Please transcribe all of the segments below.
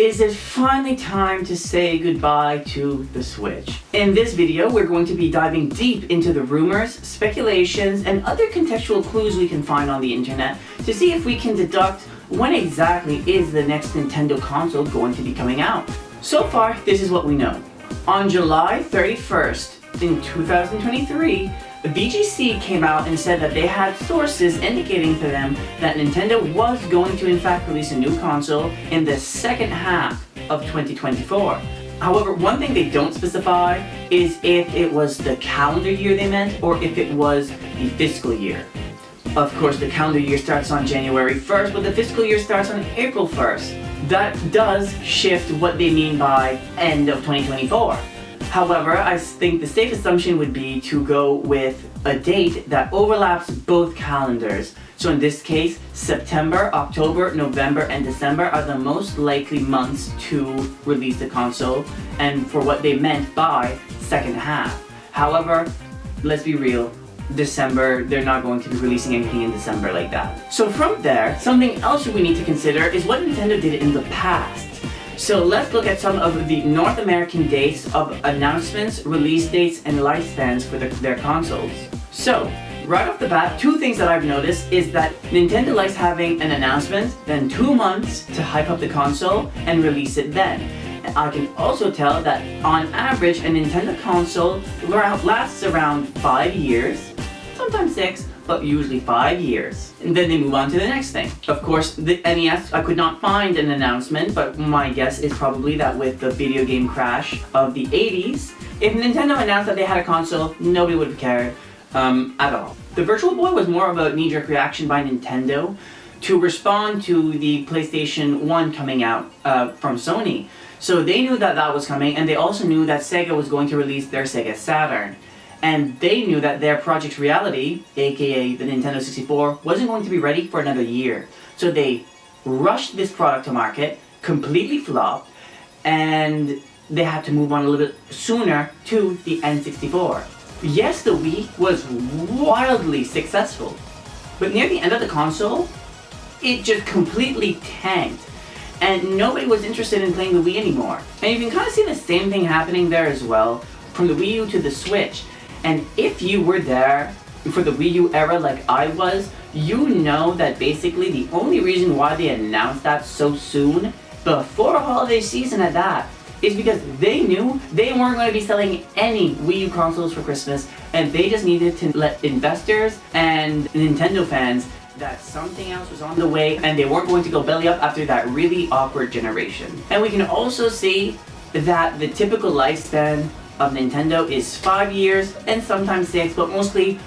is it finally time to say goodbye to the Switch? In this video, we're going to be diving deep into the rumors, speculations, and other contextual clues we can find on the internet to see if we can deduct when exactly is the next Nintendo console going to be coming out. So far, this is what we know. On July 31st in 2023, the VGC came out and said that they had sources indicating to them that Nintendo was going to in fact release a new console in the second half of 2024. However, one thing they don't specify is if it was the calendar year they meant or if it was the fiscal year. Of course, the calendar year starts on January 1st, but the fiscal year starts on April 1st. That does shift what they mean by end of 2024. However, I think the safe assumption would be to go with a date that overlaps both calendars. So in this case, September, October, November, and December are the most likely months to release the console, and for what they meant by second half. However, let's be real, December, they're not going to be releasing anything in December like that. So from there, something else we need to consider is what Nintendo did in the past. So let's look at some of the North American dates of announcements, release dates, and lifespans for their consoles. So, right off the bat, two things that I've noticed is that Nintendo likes having an announcement, then 2 months to hype up the console and release it then. And I can also tell that on average, a Nintendo console lasts around 5 years, sometimes 6, but usually 5 years. And then they move on to the next thing. Of course, the NES, I could not find an announcement, but my guess is probably that with the video game crash of the 80s, if Nintendo announced that they had a console, nobody would have cared at all. The Virtual Boy was more of a knee-jerk reaction by Nintendo to respond to the PlayStation 1 coming out from Sony. So they knew that that was coming, and they also knew that Sega was going to release their Sega Saturn. And they knew that their Project Reality, aka the Nintendo 64, wasn't going to be ready for another year. So they rushed this product to market, completely flopped, and they had to move on a little bit sooner to the N64. Yes, the Wii was wildly successful, but near the end of the console, it just completely tanked. And nobody was interested in playing the Wii anymore. And you can kind of see the same thing happening there as well, from the Wii U to the Switch. And if you were there for the Wii U era like I was, you know that basically the only reason why they announced that so soon, before holiday season at that, is because they knew they weren't going to be selling any Wii U consoles for Christmas, and they just needed to let investors and Nintendo fans that something else was on the way and they weren't going to go belly up after that really awkward generation. And we can also see that the typical lifespan of Nintendo is 5 years and sometimes 6, but mostly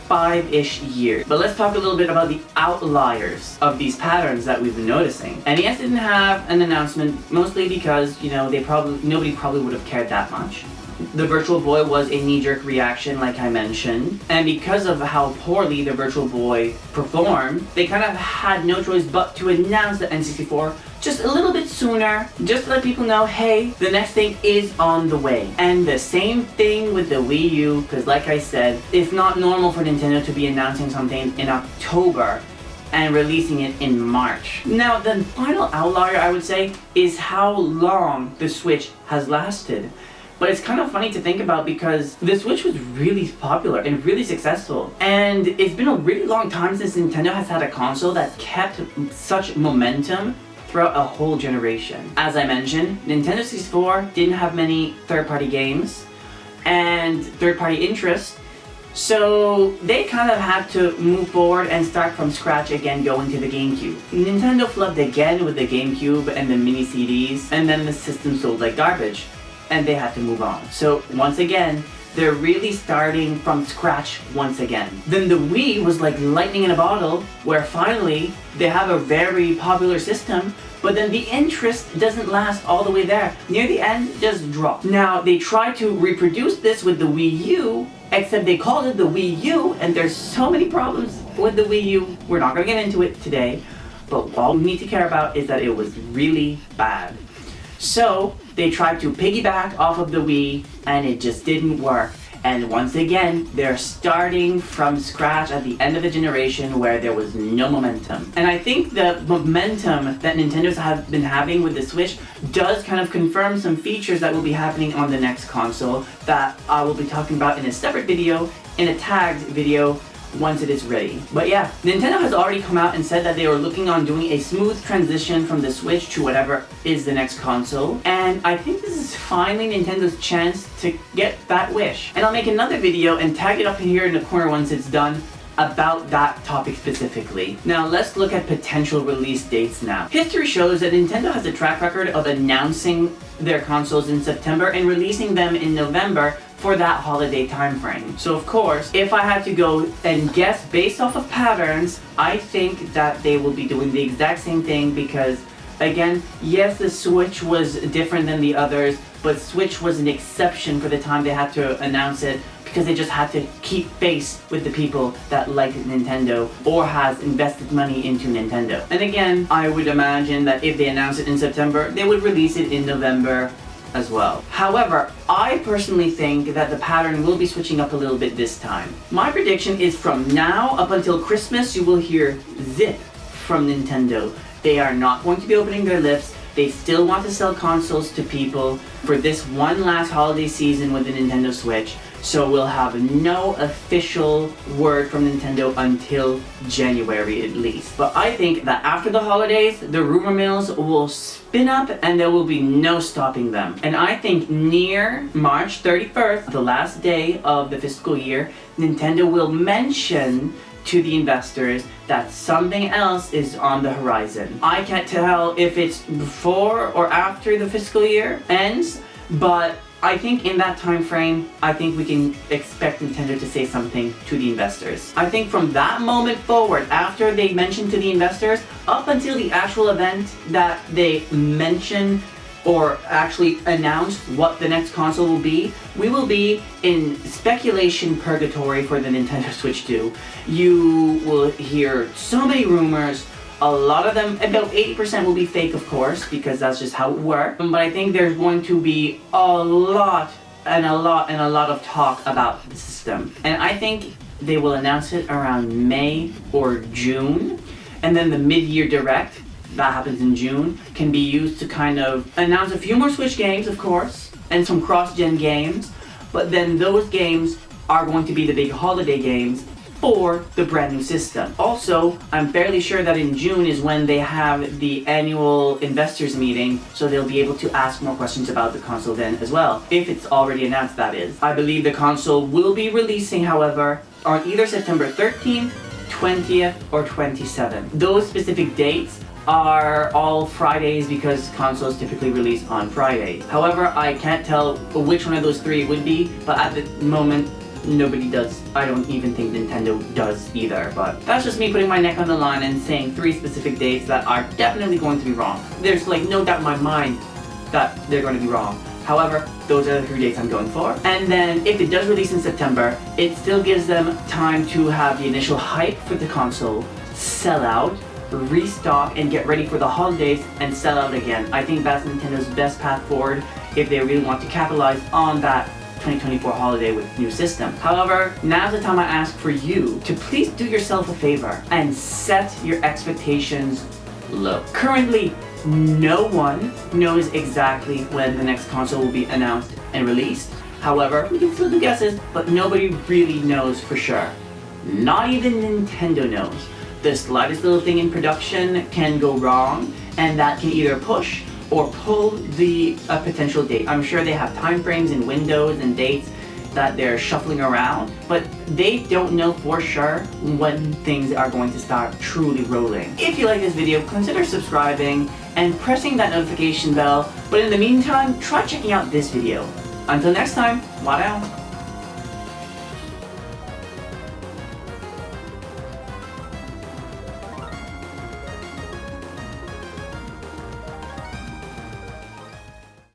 5-ish years. But let's talk a little bit about the outliers of these patterns that we've been noticing. NES didn't have an announcement, mostly because, you know, nobody probably would have cared that much. The Virtual Boy was a knee-jerk reaction, like I mentioned, and because of how poorly the Virtual Boy performed, they kind of had no choice but to announce the N64 just a little bit sooner, just to let people know, hey, the next thing is on the way. And the same thing with the Wii U, because like I said, it's not normal for Nintendo to be announcing something in October and releasing it in March. Now, the final outlier, I would say, is how long the Switch has lasted. But it's kind of funny to think about because the Switch was really popular and really successful. And it's been a really long time since Nintendo has had a console that kept such momentum throughout a whole generation. As I mentioned, Nintendo 64 didn't have many third-party games and third-party interest, so they kind of had to move forward and start from scratch again going to the GameCube. Nintendo flubbed again with the GameCube and the mini CDs, and then the system sold like garbage, and they had to move on. So once again, they're really starting from scratch once again. Then the Wii was like lightning in a bottle, where finally they have a very popular system, but then the interest doesn't last all the way there. Near the end, it just dropped. Now, they tried to reproduce this with the Wii U, except they called it the Wii U, and there's so many problems with the Wii U. We're not gonna get into it today, but all we need to care about is that it was really bad. So they tried to piggyback off of the Wii, and it just didn't work. And once again, they're starting from scratch at the end of a generation where there was no momentum. And I think the momentum that Nintendo's have been having with the Switch does kind of confirm some features that will be happening on the next console that I will be talking about in a separate video, in a tagged video, once it is ready. But yeah, Nintendo has already come out and said that they are looking on doing a smooth transition from the Switch to whatever is the next console. And I think this is finally Nintendo's chance to get that wish. And I'll make another video and tag it up in here in the corner once it's done about that topic specifically. Now let's look at potential release dates now. History shows that Nintendo has a track record of announcing their consoles in September and releasing them in November for that holiday time frame. So of course, if I had to go and guess based off of patterns, I think that they will be doing the exact same thing because, again, yes, the Switch was different than the others, but Switch was an exception for the time they had to announce it because they just had to keep pace with the people that like Nintendo or has invested money into Nintendo. And again, I would imagine that if they announce it in September, they would release it in November as well. However, I personally think that the pattern will be switching up a little bit this time. My prediction is from now up until Christmas, you will hear zip from Nintendo. They are not going to be opening their lips. They still want to sell consoles to people for this one last holiday season with the Nintendo Switch. So we'll have no official word from Nintendo until January at least. But I think that after the holidays, the rumor mills will spin up and there will be no stopping them. And I think near March 31st, the last day of the fiscal year, Nintendo will mention to the investors that something else is on the horizon. I can't tell if it's before or after the fiscal year ends, but I think in that time frame, I think we can expect Nintendo to say something to the investors. I think from that moment forward, after they mention to the investors, up until the actual event that they mention or actually announce what the next console will be, we will be in speculation purgatory for the Nintendo Switch 2. You will hear so many rumors. A lot of them, about 80% will be fake, of course, because that's just how it works. But I think there's going to be a lot of talk about the system. And I think they will announce it around May or June. And then the mid-year direct, that happens in June, can be used to kind of announce a few more Switch games, of course, and some cross-gen games. But then those games are going to be the big holiday games for the brand new system. Also, I'm fairly sure that in June is when they have the annual investors meeting, so they'll be able to ask more questions about the console then as well, if it's already announced, that is. I believe the console will be releasing, however, on either September 13th, 20th, or 27th. Those specific dates are all Fridays because consoles typically release on Fridays. However, I can't tell which one of those three it would be, but at the moment, nobody does. I don't even think Nintendo does either, but that's just me putting my neck on the line and saying 3 specific dates that are definitely going to be wrong. There's like no doubt in my mind that they're going to be wrong. However, those are the 3 dates I'm going for. And then if it does release in September, it still gives them time to have the initial hype for the console, sell out, restock, and get ready for the holidays and sell out again. I think that's Nintendo's best path forward if they really want to capitalize on that 2024 holiday with new system. However, now's the time I ask for you to please do yourself a favor and set your expectations low. Currently, no one knows exactly when the next console will be announced and released. However, we can still do guesses, but nobody really knows for sure. Not even Nintendo knows. The slightest little thing in production can go wrong, and that can either push or pull the potential date. I'm sure they have time frames and windows and dates that they're shuffling around, but they don't know for sure when things are going to start truly rolling. If you like this video, consider subscribing and pressing that notification bell, but in the meantime, try checking out this video. Until next time, wow.